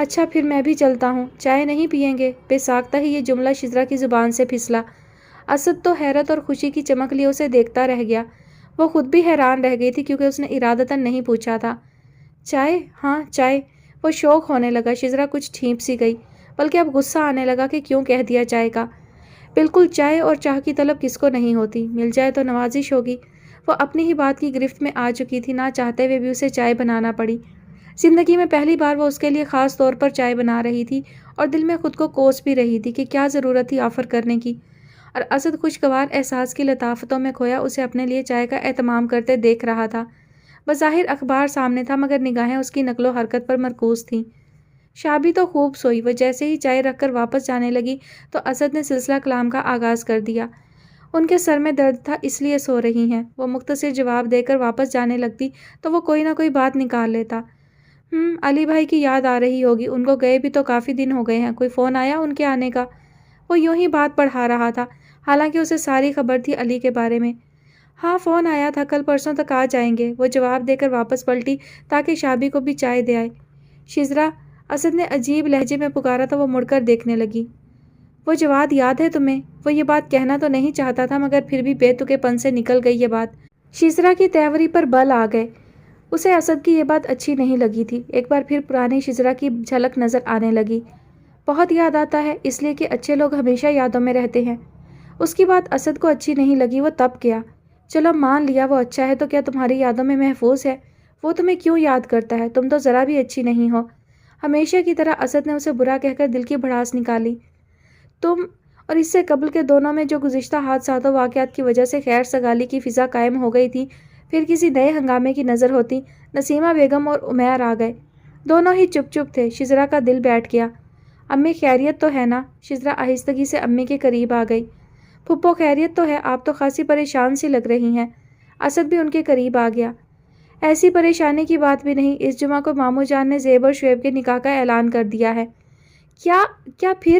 اچھا پھر میں بھی چلتا ہوں، چائے نہیں پئیں گے؟ بے ساختہ ہی یہ جملہ شزرا کی زبان سے پھسلا۔ اسد تو حیرت اور خوشی کی چمک لیے اسے دیکھتا رہ گیا۔ وہ خود بھی حیران رہ گئی تھی کیونکہ اس نے ارادتاً نہیں پوچھا تھا۔ چائے؟ ہاں چائے۔ وہ شوق ہونے لگا۔ شزرا کچھ ٹھیپ سی گئی، بلکہ اب غصہ آنے لگا کہ کیوں کہہ دیا چائے کا۔ بالکل، چائے اور چاہ کی طلب کس کو نہیں ہوتی، مل جائے تو نوازش ہوگی۔ وہ اپنی ہی بات کی گرفت میں آ چکی تھی، نہ چاہتے ہوئے بھی اسے چائے بنانا پڑی۔ زندگی میں پہلی بار وہ اس کے لیے خاص طور پر چائے بنا رہی تھی اور دل میں خود کو کوس بھی رہی تھی کہ کیا ضرورت تھی آفر کرنے کی۔ اور اسد خوشگوار احساس کی لطافتوں میں کھویا اسے اپنے لیے چائے کا اہتمام کرتے دیکھ رہا تھا۔ بظاہر اخبار سامنے تھا مگر نگاہیں اس کی نقل و حرکت پر مرکوز تھیں۔ شابی تو خوب سوئی۔ وہ جیسے ہی چائے رکھ کر واپس جانے لگی تو اسد نے سلسلہ کلام کا آغاز کر دیا۔ ان کے سر میں درد تھا اس لیے سو رہی ہیں۔ وہ مختصر جواب دے کر واپس جانے لگتی تو وہ کوئی نہ کوئی بات نکال لیتا۔ علی بھائی کی یاد آ رہی ہوگی، ان کو گئے بھی تو کافی دن ہو گئے ہیں، کوئی فون آیا ان کے آنے کا؟ وہ یوں ہی بات بڑھا رہا تھا، حالانکہ اسے ساری خبر تھی علی کے بارے میں۔ ہاں فون آیا تھا، کل پرسوں تک آ جائیں گے، وہ جواب دے کر واپس پلٹی تاکہ شابی کو بھی چائے دے آئے۔ شزرا، اسد نے عجیب لہجے میں پکارا تو وہ مڑ کر دیکھنے لگی۔ وہ جواد یاد ہے تمہیں؟ وہ یہ بات کہنا تو نہیں چاہتا تھا مگر پھر بھی بے تکے پن سے نکل گئی یہ بات۔ شزرا کی تیوری پر بل آ گئے۔ اسے اسد کی یہ بات اچھی نہیں لگی تھی۔ ایک بار پھر پرانی شزرا کی جھلک نظر آنے لگی۔ بہت یاد آتا ہے، اس لیے کہ اچھے لوگ ہمیشہ یادوں میں رہتے ہیں۔ اس کی بات اسد کو اچھی نہیں لگی۔ وہ تب کیا؟ چلو مان لیا وہ اچھا ہے تو کیا تمہاری یادوں میں محفوظ ہے؟ وہ تمہیں کیوں یاد کرتا ہے؟ تم تو ذرا بھی اچھی نہیں ہو۔ ہمیشہ کی طرح اسد نے اسے برا کہہ کر دل کی بھڑاس نکالی۔ تم اور اس سے قبل کے دونوں میں جو گزشتہ حادثات و واقعات کی وجہ سے خیر سگالی کی فضا قائم ہو گئی تھی، پھر کسی نئے ہنگامے کی نظر ہوتی۔ نسیمہ بیگم اور عمیر آ گئے۔ دونوں ہی چپ چپ تھے۔ شزرا کا دل بیٹھ گیا۔ امی خیریت تو ہے نا؟ شزرا آہستگی سے امی کے قریب آ گئی۔ پھپھو خیریت تو ہے، آپ تو خاصی پریشان سی لگ رہی ہیں۔ اسد بھی ان کے قریب آ گیا۔ ایسی پریشانی کی بات بھی نہیں، اس جمعہ کو ماموں جان نے زیب اور شعیب کے نکاح کا اعلان کر دیا ہے۔ کیا پھر؟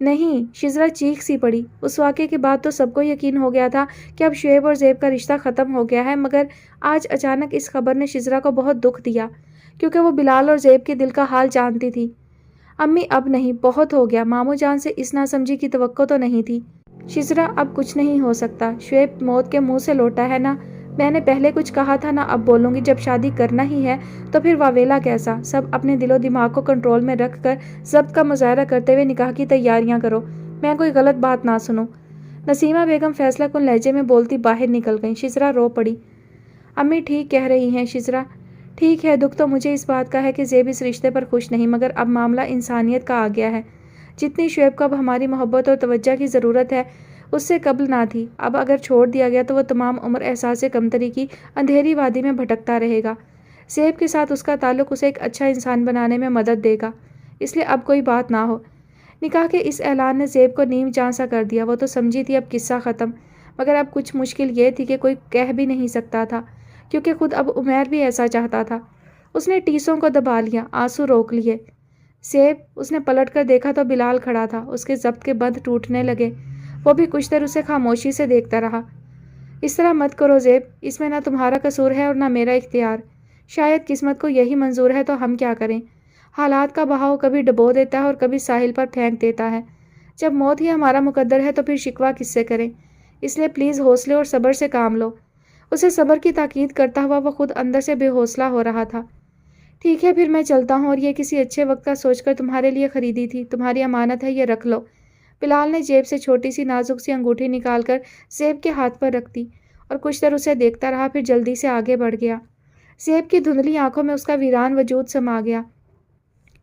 نہیں، شزرا چیخ سی پڑی۔ اس واقعے کے بعد تو سب کو یقین ہو گیا تھا کہ اب شعیب اور زیب کا رشتہ ختم ہو گیا ہے، مگر آج اچانک اس خبر نے شزرا کو بہت دکھ دیا کیونکہ وہ بلال اور زیب کے دل کا حال جانتی تھی۔ امی اب نہیں، بہت ہو گیا، ماموں جان سے اس ناسمجھی کی توقع تو نہیں تھی۔ شزرا اب کچھ نہیں ہو سکتا، شعیب موت کے منہ سے لوٹا ہے نا، میں نے پہلے کچھ کہا تھا نا اب بولوں گی، جب شادی کرنا ہی ہے تو پھر واویلا کیسا؟ سب اپنے دل و دماغ کو کنٹرول میں رکھ کر ضبط کا مظاہرہ کرتے ہوئے نکاح کی تیاریاں کرو، میں کوئی غلط بات نہ سنوں۔ نسیمہ بیگم فیصلہ کن لہجے میں بولتی باہر نکل گئیں۔ شزرا رو پڑی۔ امی ٹھیک کہہ رہی ہیں شزرا، ٹھیک ہے، دکھ تو مجھے اس بات کا ہے کہ زیب اس رشتے پر خوش نہیں، مگر اب معاملہ انسانیت کا آ گیا ہے۔ جتنی شعیب کو اب ہماری محبت اور توجہ کی ضرورت ہے اس سے قبل نہ تھی، اب اگر چھوڑ دیا گیا تو وہ تمام عمر احساس کمتری کی اندھیری وادی میں بھٹکتا رہے گا۔ زیب کے ساتھ اس کا تعلق اسے ایک اچھا انسان بنانے میں مدد دے گا، اس لیے اب کوئی بات نہ ہو۔ نکاح کے اس اعلان نے زیب کو نیم جان سا کر دیا۔ وہ تو سمجھی تھی اب قصہ ختم، مگر اب کچھ مشکل یہ تھی کہ کوئی کہہ بھی نہیں سکتا تھا کیونکہ خود اب عمیر بھی ایسا چاہتا تھا۔ اس نے ٹیسوں کو دبا لیا، آنسو روک لیے۔ زیب، اس نے پلٹ کر دیکھا تو بلال کھڑا تھا۔ اس کے ضبط کے بند ٹوٹنے لگے۔ وہ بھی کچھ دیر اسے خاموشی سے دیکھتا رہا۔ اس طرح مت کرو زیب، اس میں نہ تمہارا قصور ہے اور نہ میرا اختیار، شاید قسمت کو یہی منظور ہے تو ہم کیا کریں؟ حالات کا بہاؤ کبھی ڈبو دیتا ہے اور کبھی ساحل پر پھینک دیتا ہے۔ جب موت ہی ہمارا مقدر ہے تو پھر شکوہ کس سے کریں؟ اس لیے پلیز حوصلے اور صبر سے کام لو۔ اسے صبر کی تاکید کرتا ہوا وہ خود اندر سے بے حوصلہ ہو رہا تھا۔ ٹھیک ہے پھر میں چلتا ہوں، اور یہ کسی اچھے وقت کا سوچ کر تمہارے لیے خریدی تھی، تمہاری امانت ہے، یہ رکھ لو۔ بلال نے جیب سے چھوٹی سی نازک سی انگوٹھی نکال کر زیب کے ہاتھ پر رکھ دی اور کچھ دیر اسے دیکھتا رہا، پھر جلدی سے آگے بڑھ گیا۔ زیب کی دھندلی آنکھوں میں اس کا ویران وجود سما گیا۔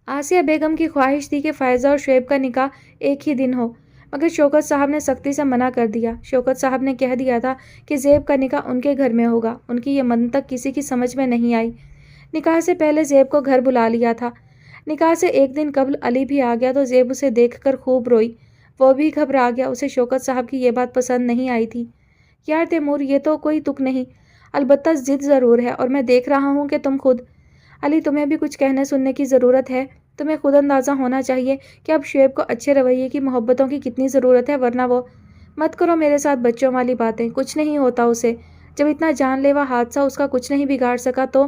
آسیہ بیگم کی خواہش تھی کہ فائزہ اور شعیب کا نکاح ایک ہی دن ہو، مگر شوکت صاحب نے سختی سے منع کر دیا۔ شوکت صاحب نے کہہ دیا تھا کہ زیب کا نکاح ان کے گھر میں ہوگا۔ ان کی یہ منطق کسی کی سمجھ میں نہیں آئی۔ نکاح سے پہلے زیب کو گھر بلا لیا تھا۔ نکاح سے ایک دن قبل علی بھی آ گیا تو زیب اسے دیکھ کر خوب روئی۔ وہ بھی گھبرا گیا، اسے شوکت صاحب کی یہ بات پسند نہیں آئی تھی۔ یار تیمور، یہ تو کوئی تک نہیں، البتہ ضد ضرور ہے، اور میں دیکھ رہا ہوں کہ تم خود۔ علی، تمہیں بھی کچھ کہنے سننے کی ضرورت ہے؟ تمہیں خود اندازہ ہونا چاہیے کہ اب شعیب کو اچھے رویے کی، محبتوں کی کتنی ضرورت ہے، ورنہ وہ… مت کرو میرے ساتھ بچوں والی باتیں، کچھ نہیں ہوتا اسے، جب اتنا جان لیوا حادثہ اس کا کچھ نہیں بگاڑ سکا تو…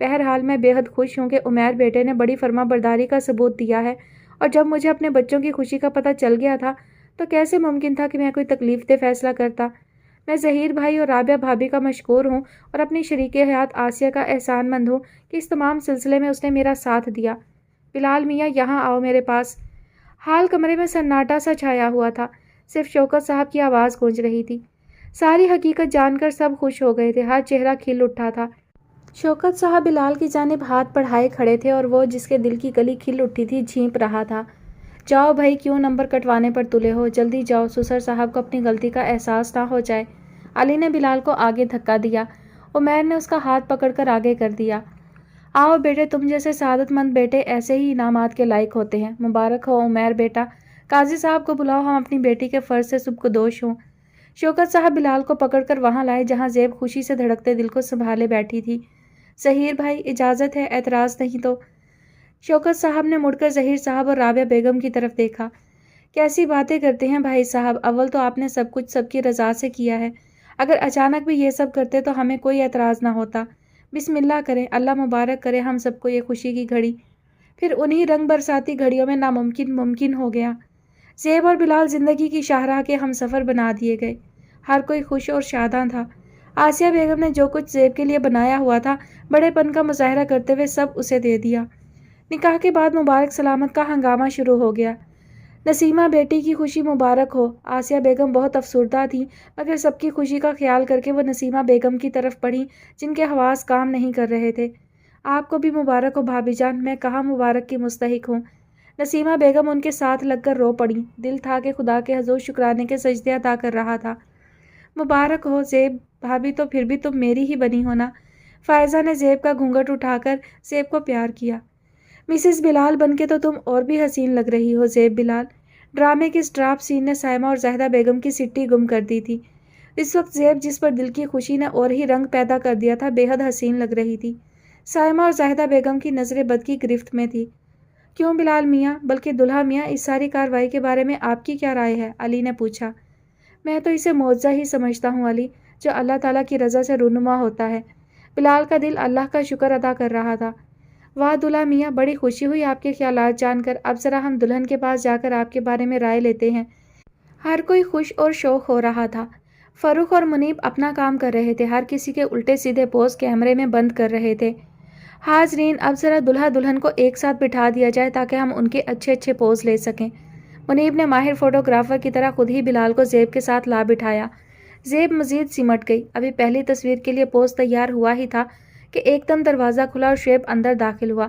بہرحال میں بے حد خوش ہوں کہ عمیر بیٹے نے بڑی فرما برداری کا ثبوت دیا ہے، اور جب مجھے اپنے بچوں کی خوشی کا پتہ چل گیا تھا تو کیسے ممکن تھا کہ میں کوئی تکلیف دہ فیصلہ کرتا۔ میں ظہیر بھائی اور رابعہ بھابھی کا مشکور ہوں اور اپنی شریک حیات آسیہ کا احسان مند ہوں کہ اس تمام سلسلے میں اس نے میرا ساتھ دیا۔ بلال میاں یہاں آؤ میرے پاس۔ حال کمرے میں سناٹا سا چھایا ہوا تھا، صرف شوکت صاحب کی آواز گونج رہی تھی۔ ساری حقیقت جان کر سب خوش ہو گئے تھے، ہر چہرہ کھل اٹھا تھا۔ شوکت صاحب بلال کی جانب ہاتھ بڑھائے کھڑے تھے اور وہ جس کے دل کی کلی کھل اٹھی تھی جھینپ رہا تھا۔ جاؤ بھائی، کیوں نمبر کٹوانے پر تلے ہو، جلدی جاؤ، سسر صاحب کو اپنی غلطی کا احساس نہ ہو جائے۔ علی نے بلال کو آگے دھکا دیا۔ عمیر نے اس کا ہاتھ پکڑ کر آگے کر دیا۔ آؤ بیٹے، تم جیسے سعادت مند بیٹے ایسے ہی انعامات کے لائق ہوتے ہیں۔ مبارک ہو عمیر بیٹا، قاضی صاحب کو بلاؤ، ہم اپنی بیٹی کے فرض سے سبکدوش ہوں۔ شوکت صاحب بلال کو پکڑ کر وہاں لائے جہاں زیب خوشی سے دھڑکتے دل کو سنبھالے بیٹھی تھی۔ ظہیر بھائی، اجازت ہے، اعتراض نہیں تو؟ شوکت صاحب نے مڑ کر ظہیر صاحب اور رابعہ بیگم کی طرف دیکھا۔ کیسی باتیں کرتے ہیں بھائی صاحب، اول تو آپ نے سب کچھ سب کی رضا سے کیا ہے، اگر اچانک بھی یہ سب کرتے تو ہمیں کوئی اعتراض نہ ہوتا۔ بسم اللہ کریں، اللہ مبارک کرے ہم سب کو یہ خوشی کی گھڑی۔ پھر انہی رنگ برساتی گھڑیوں میں ناممکن ممکن ہو گیا۔ زیب اور بلال زندگی کی شاہراہ کے ہم سفر بنا دیے گئے۔ ہر کوئی خوش اور شاداں تھا۔ آسیہ بیگم نے جو کچھ زیب کے لیے بنایا ہوا تھا بڑے پن کا مظاہرہ کرتے ہوئے سب اسے دے دیا۔ نکاح کے بعد مبارک سلامت کا ہنگامہ شروع ہو گیا۔ نسیمہ بیٹی کی خوشی مبارک ہو۔ آسیہ بیگم بہت افسردہ تھیں، مگر سب کی خوشی کا خیال کر کے وہ نسیمہ بیگم کی طرف بڑھیں جن کے حواس کام نہیں کر رہے تھے۔ آپ کو بھی مبارک ہو بھابھی جان، میں کہاں مبارک کی مستحق ہوں۔ نسیمہ بیگم ان کے ساتھ لگ کر رو پڑیں، دل تھا کہ خدا کے حضور شکرانے کے سجدے ادا کر رہا تھا۔ مبارک ہو زیب بھابھی، تو پھر بھی تم میری ہی بنی ہو نا۔ فائزہ نے زیب کا گھونگھٹ اٹھا کر زیب کو پیار کیا۔ مسز بلال بن کے تو تم اور بھی حسین لگ رہی ہو زیب بلال۔ ڈرامے کی اسٹراپ سین نے سائمہ اور زاہدہ بیگم کی سٹی گم کر دی تھی۔ اس وقت زیب جس پر دل کی خوشی نے اور ہی رنگ پیدا کر دیا تھا بے حد حسین لگ رہی تھی۔ سائمہ اور زاہدہ بیگم کی نظر بد کی گرفت میں تھی۔ کیوں بلال میاں، بلکہ دلہا میاں، اس ساری کارروائی کے بارے میں آپ کی کیا رائے ہے؟ علی نے پوچھا۔ میں تو اسے معجزہ ہی سمجھتا ہوں علی، جو اللہ تعالیٰ کی رضا سے رونما ہوتا ہے۔ بلال کا دل اللہ کا شکر ادا کر رہا تھا۔ واہ دلہا میاں، بڑی خوشی ہوئی آپ کے خیالات جان کر۔ اب ذرا ہم دلہن کے پاس جا کر آپ کے بارے میں رائے لیتے ہیں۔ ہر کوئی خوش اور شوق ہو رہا تھا۔ فروخ اور منیب اپنا کام کر رہے تھے، ہر کسی کے الٹے سیدھے پوز کیمرے میں بند کر رہے تھے۔ حاضرین، اب ذرا دلہا دلہن کو ایک ساتھ بٹھا دیا جائے تاکہ ہم ان کے اچھے اچھے پوز لے سکیں۔ منیب نے ماہر فوٹوگرافر کی طرح خود ہی بلال کو زیب کے ساتھ لا بٹھایا۔ زیب مزید سمٹ گئی۔ ابھی پہلی تصویر کے لیے پوز تیار ہوا ہی تھا کہ ایک دم دروازہ کھلا اور شعیب اندر داخل ہوا۔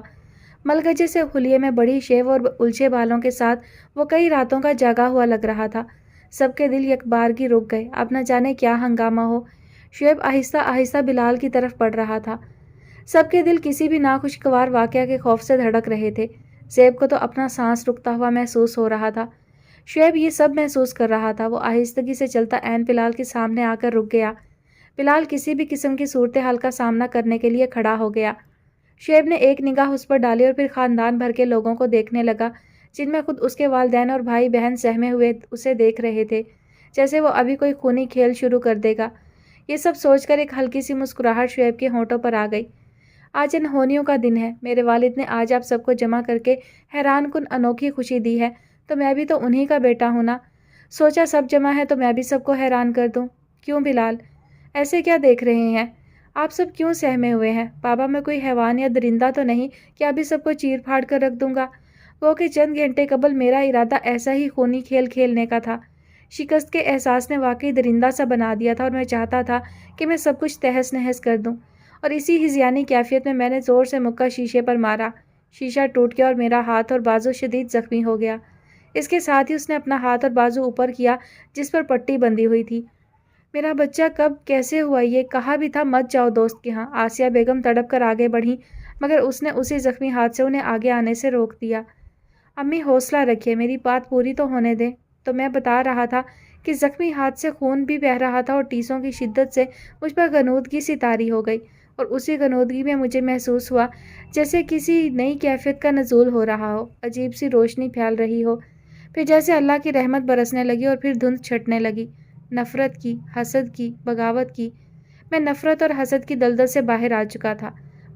ملگجے سے حلیے میں بڑی شیو اور الجھے بالوں کے ساتھ وہ کئی راتوں کا جاگا ہوا لگ رہا تھا۔ سب کے دل یکبارگی رک گئے، اب نہ جانے کیا ہنگامہ ہو۔ شعیب آہستہ آہستہ بلال کی طرف بڑھ رہا تھا۔ سب کے دل کسی بھی ناخوشگوار واقعہ کے خوف سے دھڑک رہے تھے۔ زیب کو تو اپنا سانس رکتا ہوا محسوس ہو رہا تھا۔ شعیب یہ سب محسوس کر رہا تھا۔ وہ آہستگی سے چلتا عین بلال کے سامنے آ کر رک گیا۔ بلال کسی بھی قسم کی صورتحال کا سامنا کرنے کے لیے کھڑا ہو گیا۔ شعیب نے ایک نگاہ اس پر ڈالی اور پھر خاندان بھر کے لوگوں کو دیکھنے لگا، جن میں خود اس کے والدین اور بھائی بہن سہمے ہوئے اسے دیکھ رہے تھے، جیسے وہ ابھی کوئی خونی کھیل شروع کر دے گا۔ یہ سب سوچ کر ایک ہلکی سی مسکراہٹ شعیب کے ہونٹوں پر آ گئی۔ آج انہونیوں کا دن ہے، میرے والد نے آج آپ سب کو جمع کر کے حیران کن انوکھی خوشی دی ہے، تو میں بھی تو انہی کا بیٹا ہوں نا۔ سوچا سب جمع ہے تو میں بھی سب کو حیران کر دوں۔ کیوں بلال، ایسے کیا دیکھ رہے ہیں؟ آپ سب کیوں سہمے ہوئے ہیں؟ بابا میں کوئی حیوان یا درندہ تو نہیں کہ ابھی سب کو چیر پھاڑ کر رکھ دوں گا؟ وہ کہ چند گھنٹے قبل میرا ارادہ ایسا ہی خونی کھیل کھیلنے کا تھا۔ شکست کے احساس نے واقعی درندہ سا بنا دیا تھا اور میں چاہتا تھا کہ میں سب کچھ تہس نہس کر دوں، اور اسی ہذیانی کیفیت میں نے زور سے مکہ شیشے پر مارا۔ شیشہ ٹوٹ گیا اور میرا ہاتھ اور بازو شدید زخمی ہو گیا۔ اس کے ساتھ ہی اس نے اپنا ہاتھ اور بازو اوپر کیا جس پر پٹی بندھی ہوئی تھی۔ میرا بچہ کب کیسے ہوا؟ یہ کہا بھی تھا مت جاؤ دوست کے ہاں۔ آسیہ بیگم تڑپ کر آگے بڑھیں، مگر اس نے اسی زخمی ہاتھ سے انہیں آگے آنے سے روک دیا۔ امی حوصلہ رکھیے، میری بات پوری تو ہونے دیں۔ تو میں بتا رہا تھا کہ زخمی ہاتھ سے خون بھی بہہ رہا تھا اور ٹیسوں کی شدت سے مجھ پر غنودگی سی طاری ہو گئی، اور اسی غنودگی میں مجھے محسوس ہوا جیسے کسی نئی کیفیت کا نزول ہو رہا ہو، عجیب سی روشنی پھیل رہی ہو، پھر جیسے اللہ کی رحمت برسنے لگی اور پھر دھند چھٹنے لگی۔ نفرت کی، حسد کی، بغاوت کی۔ میں نفرت اور حسد کی دلدل سے باہر آ چکا تھا۔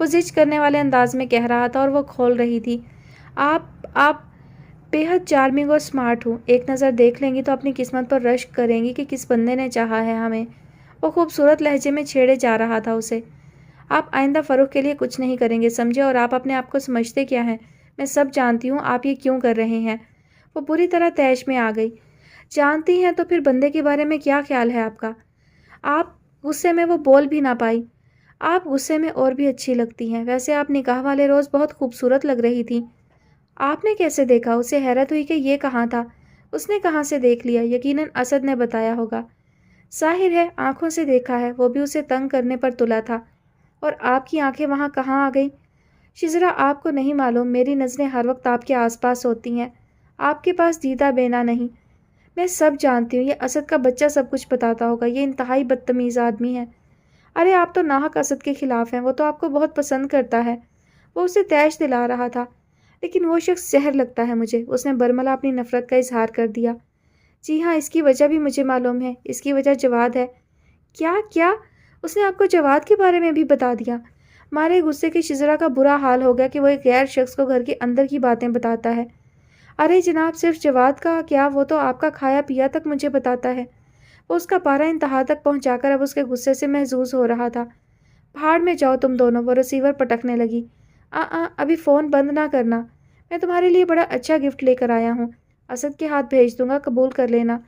وہ زج کرنے والے انداز میں کہہ رہا تھا اور وہ کھول رہی تھی۔ آپ بےحد چارمنگ اور سمارٹ ہوں، ایک نظر دیکھ لیں گی تو اپنی قسمت پر رشک کریں گی کہ کس بندے نے چاہا ہے ہمیں۔ وہ خوبصورت لہجے میں چھیڑے جا رہا تھا اسے۔ آپ آئندہ فروخت کے لیے کچھ نہیں کریں گے، سمجھے؟ اور آپ اپنے آپ کو سمجھتے کیا ہیں؟ میں سب جانتی ہوں آپ یہ کیوں کر رہے ہیں۔ وہ بری طرح طیش میں آ گئی۔ جانتی ہیں تو پھر بندے کے بارے میں کیا خیال ہے آپ کا؟ آپ غصے میں وہ بول بھی نہ پائی۔ آپ غصے میں اور بھی اچھی لگتی ہیں، ویسے آپ نکاح والے روز بہت خوبصورت لگ رہی تھی۔ آپ نے کیسے دیکھا؟ اسے حیرت ہوئی کہ یہ کہاں تھا، اس نے کہاں سے دیکھ لیا؟ یقیناً اسد نے بتایا ہوگا۔ ظاہر ہے آنکھوں سے دیکھا ہے، وہ بھی اسے تنگ کرنے پر تلا تھا۔ اور آپ کی آنکھیں وہاں کہاں آ گئیں؟ شزرا آپ کو نہیں معلوم، میری نظریں ہر وقت آپ کے آس پاس ہوتی ہیں، آپ کے پاس دیدہ بینا نہیں۔ میں سب جانتی ہوں، یہ اسد کا بچہ سب کچھ بتاتا ہوگا، یہ انتہائی بدتمیز آدمی ہے۔ ارے آپ تو ناحق اسد کے خلاف ہیں، وہ تو آپ کو بہت پسند کرتا ہے۔ وہ اسے طیش دلا رہا تھا۔ لیکن وہ شخص زہر لگتا ہے مجھے، اس نے برملا اپنی نفرت کا اظہار کر دیا۔ جی ہاں، اس کی وجہ بھی مجھے معلوم ہے، اس کی وجہ جواد ہے۔ کیا؟ اس نے آپ کو جواد کے بارے میں بھی بتا دیا؟ مارے غصے کے شزرا کا برا حال ہو گیا کہ وہ ایک غیر شخص کو گھر کے اندر کی باتیں بتاتا ہے۔ ارے جناب، صرف جواد کا کیا، وہ تو آپ کا کھایا پیا تک مجھے بتاتا ہے۔ وہ اس کا پارا انتہا تک پہنچا کر اب اس کے غصے سے محظوظ ہو رہا تھا۔ بھاڑ میں جاؤ تم دونوں، وہ ریسیور پٹکنے لگی۔ ابھی فون بند نہ کرنا، میں تمہارے لیے بڑا اچھا گفٹ لے کر آیا ہوں، اسد کے ہاتھ بھیج دوں گا، قبول کر لینا۔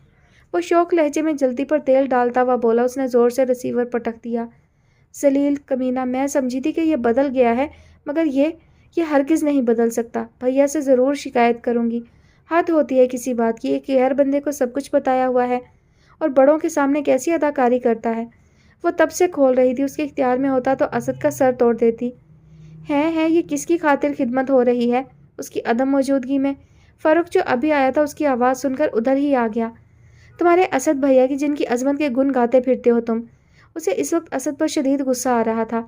وہ شوق لہجے میں جلدی پر تیل ڈالتا ہوا بولا۔ اس نے زور سے ریسیور پٹک دیا۔ ذلیل کمینہ، میں سمجھی تھی کہ یہ بدل گیا ہے، مگر یہ ہرگز نہیں بدل سکتا۔ بھیا سے ضرور شکایت کروں گی۔ حد ہوتی ہے کسی بات کی، ایک غیر بندے کو سب کچھ بتایا ہوا ہے اور بڑوں کے سامنے کیسی اداکاری کرتا ہے۔ وہ تب سے کھول رہی تھی، اس کے اختیار میں ہوتا تو اسد کا سر توڑ دیتی۔ یہ کس کی خاطر خدمت ہو رہی ہے اس کی عدم موجودگی میں؟ فاروق جو ابھی آیا تھا، اس کی آواز سن کر ادھر ہی آ گیا۔ تمہارے اسد بھیا کی، جن کی عظمت کے گن گاتے پھرتے ہو تم۔ اسے اس وقت اسد پر شدید غصہ آ رہا تھا۔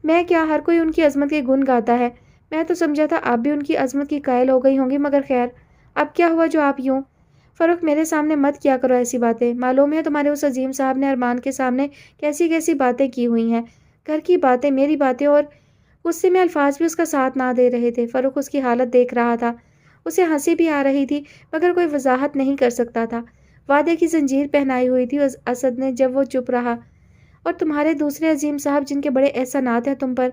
میں کیا، ہر کوئی ان کی عظمت کے گن گاتا ہے، میں تو سمجھا تھا آپ بھی ان کی عظمت کی قائل ہو گئی ہوں گی، مگر خیر، اب کیا ہوا جو آپ یوں؟ فاروق میرے سامنے مت کیا کرو ایسی باتیں، معلوم ہے تمہارے اس عظیم صاحب نے ارمان کے سامنے کیسی کیسی باتیں کی ہوئی ہیں، گھر کی باتیں، میری باتیں، اور غصے میں الفاظ بھی اس کا ساتھ نہ دے رہے تھے۔ فاروق اس کی حالت دیکھ رہا تھا، اسے ہنسی بھی آ رہی تھی مگر کوئی وضاحت نہیں کر سکتا تھا۔ وعدے کی زنجیر پہنائی ہوئی تھی اسد نے جب وہ چپ رہا۔ اور تمہارے دوسرے عظیم صاحب جن کے بڑے احسانات ہیں تم پر،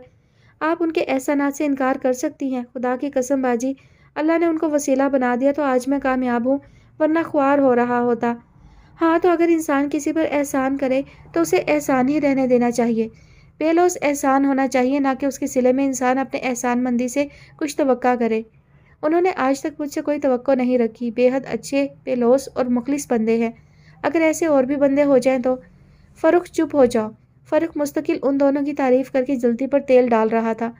آپ ان کے احسانات سے انکار کر سکتی ہیں؟ خدا کی قسم باجی، اللہ نے ان کو وسیلہ بنا دیا تو آج میں کامیاب ہوں، ورنہ خوار ہو رہا ہوتا۔ ہاں تو اگر انسان کسی پر احسان کرے تو اسے احسان ہی رہنے دینا چاہیے، بے لوث احسان ہونا چاہیے، نہ کہ اس کے صلے میں انسان اپنے احسان مندی سے کچھ توقع کرے۔ انہوں نے آج تک مجھ سے کوئی توقع نہیں رکھی، بے حد اچھے، بے لوث اور مخلص بندے ہیں، اگر ایسے اور بھی بندے ہو جائیں تو۔ فاروق چپ ہو جاؤ۔ فاروق مستقل ان دونوں کی تعریف کر کے جلدی پر تیل ڈال رہا تھا۔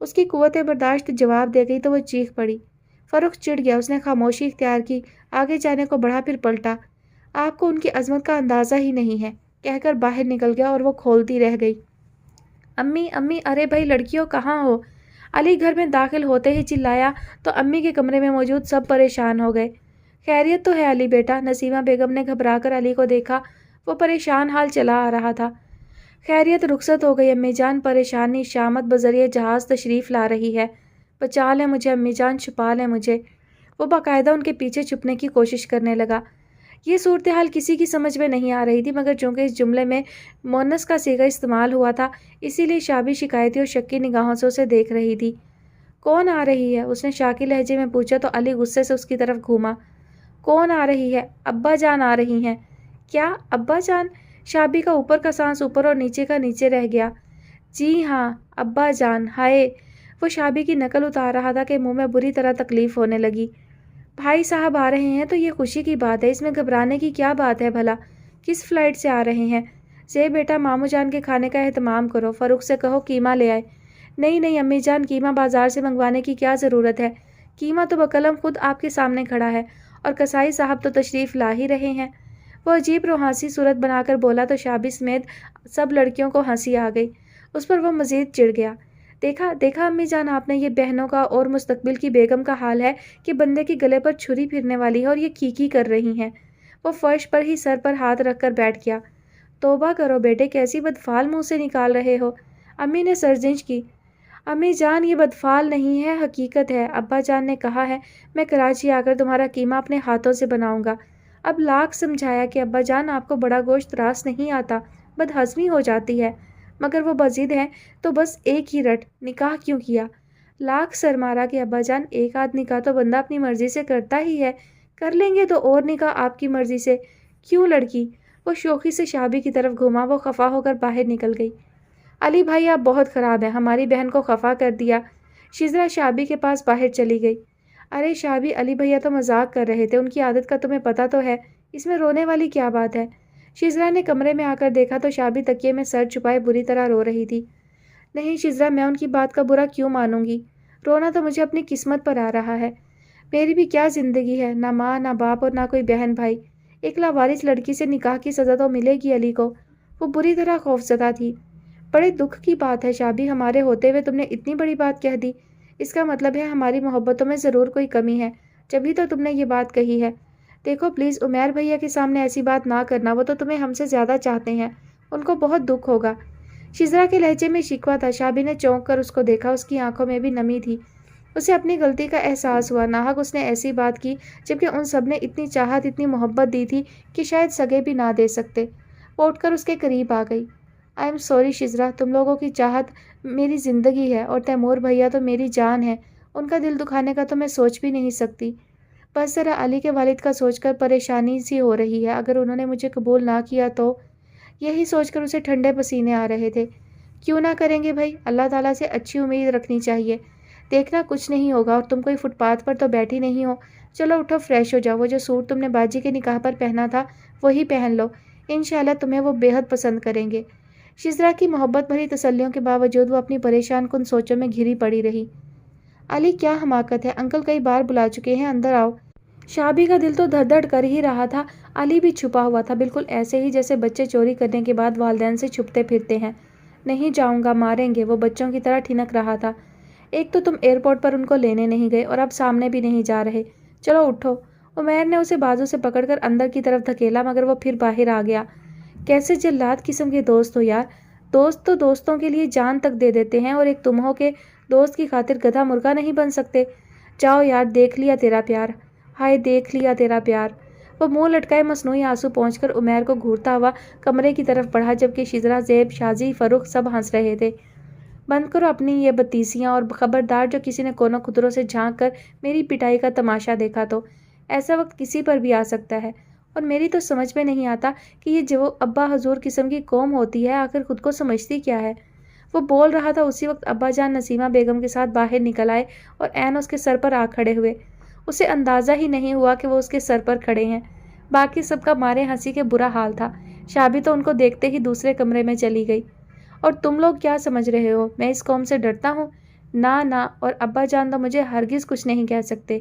اس کی قوت برداشت جواب دے گئی تو وہ چیخ پڑی۔ فاروق چڑ گیا، اس نے خاموشی اختیار کی، آگے جانے کو بڑھا، پھر پلٹا۔ آپ کو ان کی عظمت کا اندازہ ہی نہیں ہے، کہہ کر باہر نکل گیا اور وہ کھولتی رہ گئی۔ امی، ارے بھائی لڑکیوں کہاں ہو؟ علی گھر میں داخل ہوتے ہی چلایا تو امی کے کمرے میں موجود سب پریشان ہو گئے۔ خیریت تو ہے علی بیٹا؟ نسیمہ بیگم نے گھبرا کر علی کو دیکھا، وہ پریشان حال چلا آ رہا تھا۔ خیریت، رخصت ہو گئی امی جان، پریشانی شامت بذریعہ جہاز تشریف لا رہی ہے، بچا لیں مجھے امی جان، چھپا لیں مجھے۔ وہ باقاعدہ ان کے پیچھے چھپنے کی کوشش کرنے لگا۔ یہ صورتحال کسی کی سمجھ میں نہیں آ رہی تھی، مگر چونکہ اس جملے میں مؤنث کا صیغہ استعمال ہوا تھا، اسی لیے شابی شکایتی اور شکی نگاہوں سے اسے دیکھ رہی تھی۔ کون آ رہی ہے؟ اس نے شاکی لہجے میں پوچھا تو علی غصے سے اس کی طرف گھوما۔ کون آ رہی ہے؟ ابا جان آ رہی ہیں۔ کیا ابا جان؟ شابی کا اوپر کا سانس اوپر اور نیچے کا نیچے رہ گیا۔ جی ہاں ابا جان، ہائے! وہ شابی کی نقل اتار رہا تھا کہ منہ میں بری طرح تکلیف ہونے لگی۔ بھائی صاحب آ رہے ہیں تو یہ خوشی کی بات ہے، اس میں گھبرانے کی کیا بات ہے بھلا؟ کس فلائٹ سے آ رہے ہیں؟ زیب بیٹا ماموں جان کے کھانے کا اہتمام کرو، فاروق سے کہو قیمہ لے آئے۔ نہیں امی جان، قیمہ بازار سے منگوانے کی کیا ضرورت ہے؟ قیمہ تو بقلم خود آپ کے سامنے کھڑا ہے، اور کسائی صاحب تو تشریف لا ہی رہے ہیں۔ وہ عجیب روحانسی صورت بنا کر بولا تو شابی سمیت سب لڑکیوں کو ہنسی آ گئی۔ اس پر وہ مزید چڑ گیا۔ دیکھا امی جان آپ نے، یہ بہنوں کا اور مستقبل کی بیگم کا حال ہے کہ بندے کے گلے پر چھری پھرنے والی ہے اور یہ کیکی کر رہی ہیں۔ وہ فرش پر ہی سر پر ہاتھ رکھ کر بیٹھ گیا۔ توبہ کرو بیٹے، کیسی بدفعال منہ سے نکال رہے ہو؟ امی نے سرزنش کی۔ امی جان یہ بدفعال نہیں ہے، حقیقت ہے۔ ابا جان نے کہا ہے میں کراچی آ کر تمہارا قیمہ اپنے ہاتھوں سے بناؤں گا۔ اب لاکھ سمجھایا کہ ابا جان آپ کو بڑا گوشت راس نہیں آتا، بد ہضمی ہو جاتی ہے، مگر وہ بضد ہیں تو بس ایک ہی رٹ، نکاح کیوں کیا؟ لاکھ سر مارا کہ ابا جان ایک آدھ نکاح تو بندہ اپنی مرضی سے کرتا ہی ہے، کر لیں گے تو اور نکاح آپ کی مرضی سے کیوں لڑکی؟ وہ شوخی سے شابی کی طرف گھوما، وہ خفا ہو کر باہر نکل گئی۔ علی بھائی آپ بہت خراب ہیں، ہماری بہن کو خفا کر دیا۔ شزرا شابی کے پاس باہر چلی گئی۔ ارے شابی، علی بھیا تو مذاق کر رہے تھے، ان کی عادت کا تمہیں پتہ تو ہے، اس میں رونے والی کیا بات ہے؟ شزرا نے کمرے میں آ کر دیکھا تو شابی تکیے میں سر چھپائے بری طرح رو رہی تھی۔ نہیں شزرا، میں ان کی بات کا برا کیوں مانوں گی؟ رونا تو مجھے اپنی قسمت پر آ رہا ہے۔ میری بھی کیا زندگی ہے، نہ ماں نہ باپ اور نہ کوئی بہن بھائی، ایک لاوارث لڑکی سے نکاح کی سزا تو ملے گی علی کو۔ وہ بری طرح خوفزدہ تھی۔ بڑے دکھ کی بات ہے شابی، ہمارے ہوتے ہوئے تم نے اتنی بڑی بات کہہ دی، اس کا مطلب ہے ہماری محبتوں میں ضرور کوئی کمی ہے، جبھی تو تم نے یہ بات کہی ہے۔ دیکھو پلیز عمیر بھیا کے سامنے ایسی بات نہ کرنا، وہ تو تمہیں ہم سے زیادہ چاہتے ہیں، ان کو بہت دکھ ہوگا۔ شزرا کے لہجے میں شکوہ تھا۔ شابی نے چونک کر اس کو دیکھا، اس کی آنکھوں میں بھی نمی تھی۔ اسے اپنی غلطی کا احساس ہوا، ناحق اس نے ایسی بات کی جبکہ ان سب نے اتنی چاہت اتنی محبت دی تھی کہ شاید سگے بھی نہ دے سکتے۔ وہ اٹھ کر اس کے قریب آ گئی۔ آئی ایم سوری شزرا، تم لوگوں کی چاہت میری زندگی ہے اور تیمور بھیا تو میری جان ہے، ان کا دل دکھانے کا تو میں سوچ بھی نہیں سکتی۔ بس ذرا علی کے والد کا سوچ کر پریشانی سی ہو رہی ہے، اگر انہوں نے مجھے قبول نہ کیا تو… یہی سوچ کر اسے ٹھنڈے پسینے آ رہے تھے۔ کیوں نہ کریں گے بھائی، اللہ تعالیٰ سے اچھی امید رکھنی چاہیے۔ دیکھنا کچھ نہیں ہوگا، اور تم کوئی فٹ پاتھ پر تو بیٹھی نہیں ہو۔ چلو اٹھو، فریش ہو جاؤ، وہ جو سوٹ تم نے باجی کے نکاح پر پہنا تھا وہی پہن لو، انشاءاللہ تمہیں وہ بے حد پسند کریں گے۔ شزرا کی محبت بھری تسلیوں کے باوجود وہ اپنی پریشان کن سوچوں میں گھری پڑی رہی۔ علی کیا حماقت ہے، انکل کئی بار بلا چکے ہیں، اندر آؤ۔ شابی کا دل تو دھڑ دھڑ کر ہی رہا تھا۔ علی بھی چھپا ہوا تھا، بالکل ایسے ہی جیسے بچے چوری کرنے کے بعد والدین سے چھپتے پھرتے ہیں۔ نہیں جاؤں گا، ماریں گے، وہ بچوں کی طرح ٹھنک رہا تھا۔ ایک تو تم ایئرپورٹ پر ان کو لینے نہیں گئے اور اب سامنے بھی نہیں جا رہے، چلو اٹھو۔ عمیر نے اسے بازو سے پکڑ کر اندر کی طرف دھکیلا، مگر وہ پھر باہر آ گیا۔ کیسے جلاد قسم کے دوست ہو یار، دوست تو دوستوں کے لیے جان تک دے دیتے ہیں، اور ایک تم ہو کہ دوست کی خاطر گدھا مرغا نہیں بن سکتے۔ جاؤ یار، دیکھ لیا تیرا پیار، ہائے دیکھ لیا تیرا پیار۔ وہ منہ لٹکائے مصنوعی آنسو پہنچ کر عمیر کو گھورتا ہوا کمرے کی طرف بڑھا، جبکہ شزرا، زیب، شازی، فروخ سب ہنس رہے تھے۔ بند کرو اپنی یہ بدتیسیاں، اور خبردار جو کسی نے کونوں خطروں سے جھانک کر میری پٹائی کا تماشا دیکھا تو… ایسا وقت کسی پر بھی آ سکتا ہے، اور میری تو سمجھ میں نہیں آتا کہ یہ جو ابا حضور قسم کی قوم ہوتی ہے آخر خود کو سمجھتی کیا ہے۔ وہ بول رہا تھا، اسی وقت ابا جان نسیمہ بیگم کے ساتھ باہر نکل آئے اور عین اس کے سر پر آ کھڑے ہوئے۔ اسے اندازہ ہی نہیں ہوا کہ وہ اس کے سر پر کھڑے ہیں۔ باقی سب کا مارے ہنسی کے برا حال تھا۔ شابی تو ان کو دیکھتے ہی دوسرے کمرے میں چلی گئی۔ اور تم لوگ کیا سمجھ رہے ہو میں اس قوم سے ڈرتا ہوں؟ نہ، اور ابا جان تو مجھے ہرگز کچھ نہیں کہہ سکتے،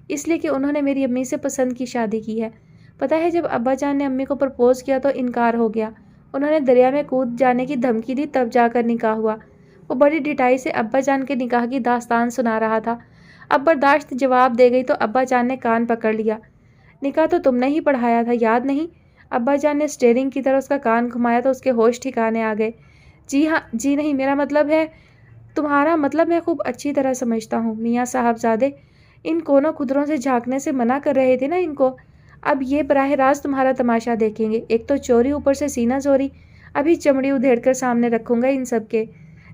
اس لیے کہ انہوں نے میری امی سے پسند کی شادی کی ہے۔ پتہ ہے جب ابا جان نے امی کو پرپوز کیا تو انکار ہو گیا، انہوں نے دریا میں کود جانے کی دھمکی دی، تب جا کر نکاح ہوا۔ وہ بڑی ڈٹائی سے ابا جان کے نکاح کی داستان سنا رہا تھا۔ اب برداشت جواب دے گئی تو ابا جان نے کان پکڑ لیا۔ نکاح تو تم نے ہی پڑھایا تھا، یاد نہیں؟ ابا جان نے اسٹیئرنگ کی طرح اس کا کان گھمایا تو اس کے ہوش ٹھکانے آ گئے۔ جی ہاں، جی نہیں، میرا مطلب ہے… تمہارا مطلب میں خوب اچھی طرح سمجھتا ہوں میاں صاحب زادے، ان کونوں خدروں سے جھانکنے سے منع کر رہے تھے نا ان کو، اب یہ براہ راست تمہارا تماشا دیکھیں گے، ایک تو چوری، اوپر سے سینہ زوری، ابھی چمڑی ادھیڑ کر سامنے رکھوں گا ان سب کے۔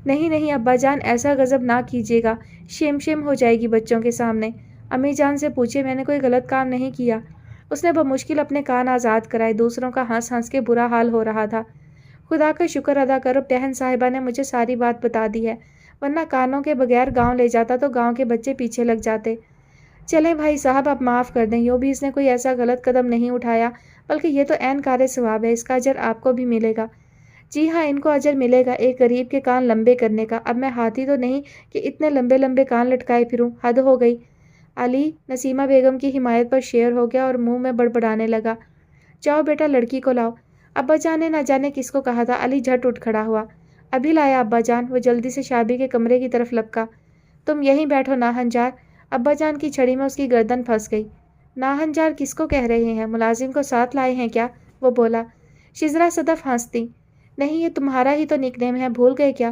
نہیں ابا جان، ایسا غضب نہ کیجیے گا، شیم ہو جائے گی بچوں کے سامنے۔ امی جان سے پوچھے، میں نے کوئی غلط کام نہیں کیا۔ اس نے بمشکل اپنے کان آزاد کرائے، دوسروں کا ہنس ہنس کے برا حال ہو رہا تھا۔ خدا کا شکر ادا کرو، بہن صاحبہ نے مجھے ساری بات بتا دی ہے، ورنہ کانوں کے بغیر گاؤں لے جاتا تو گاؤں کے بچے پیچھے لگ جاتے۔ چلیں بھائی صاحب، آپ معاف کر دیں، یوں بھی اس نے کوئی ایسا غلط قدم نہیں اٹھایا، بلکہ یہ تو عین کار ثواب ہے، اس کا اجر آپ کو بھی ملے گا۔ جی ہاں، ان کو اجر ملے گا ایک غریب کے کان لمبے کرنے کا۔ اب میں ہاتھی تو نہیں کہ اتنے لمبے لمبے کان لٹکائے پھروں، حد ہو گئی۔ علی نسیمہ بیگم کی حمایت پر شیر ہو گیا اور منہ میں بڑبڑانے لگا۔ جاؤ بیٹا، لڑکی کو لاؤ۔ ابا جان نے نہ جانے کس کو کہا تھا۔ علی جھٹ اٹھ کھڑا ہوا۔ ابھی لایا ابا جان۔ وہ جلدی سے شابی کے کمرے کی طرف لپکا۔ تم یہیں بیٹھو ناہنجار۔ ابا جان کی چھڑی میں اس کی گردن پھنس گئی۔ ناہنجار کس کو کہہ رہے ہیں، ملازم کو ساتھ لائے ہیں کیا؟ وہ بولا۔ شزرا صدف ہنس دی۔ نہیں، یہ تمہارا ہی تو نک نیم ہے، بھول گئے کیا؟